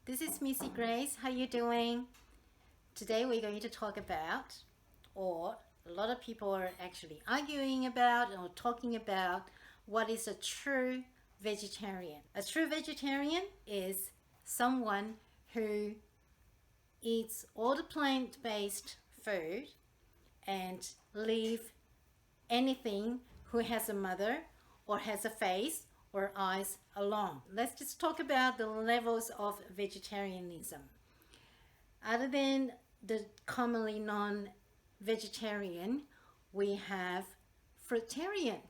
This is Missey Grace. How you doing? Today we're going to talk about, or a lot of people are actually arguing about or talking about, what is a true vegetarian. A true vegetarian is someone who eats all the plant-based food and leave anything who has a mother or has a face or eyes alone. Let's just talk about the levels of vegetarianism. Other than the commonly known vegetarian, we have fruitarian.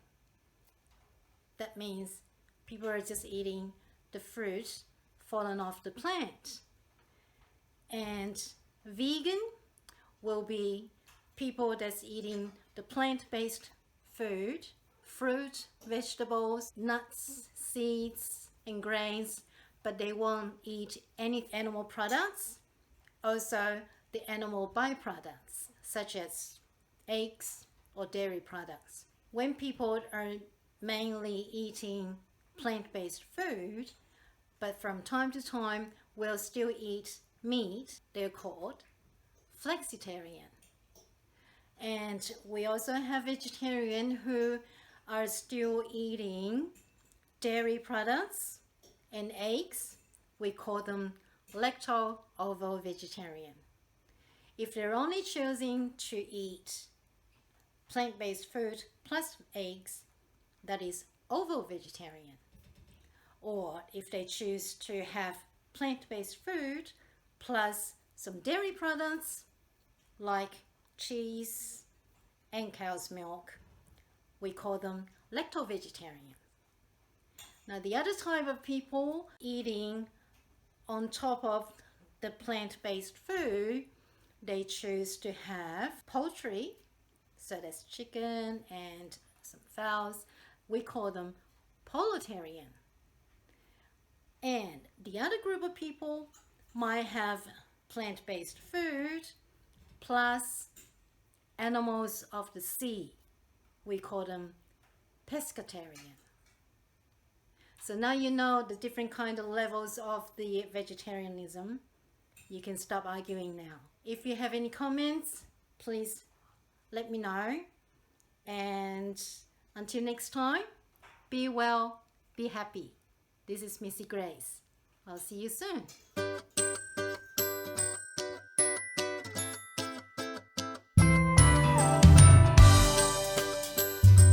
That means people are just eating the fruit fallen off the plant. And vegan will be people that's eating the plant-based food, fruit, vegetables, nuts, seeds, and grains, but they won't eat any animal products. Also, the animal byproducts, such as eggs or dairy products. When people are mainly eating plant-based food, but from time to time will still eat meat, they're called flexitarian. And we also have vegetarian who are still eating dairy products and eggs. We call them lacto-ovo-vegetarian. If they're only choosing to eat plant-based food plus eggs, that is ovo-vegetarian. Or if they choose to have plant-based food plus some dairy products like cheese and cow's milk, we call them lacto-vegetarian. Now the other type of people eating on top of the plant-based food, they choose to have poultry, so that's chicken and some fowls. We call them poultarian. And the other group of people might have plant-based food plus animals of the sea. We call them pescatarian. So now you know the different kind of levels of the vegetarianism. You can stop arguing now. If you have any comments, please let me know. And until next time, be well, be happy. This is Missey Grace. I'll see you soon.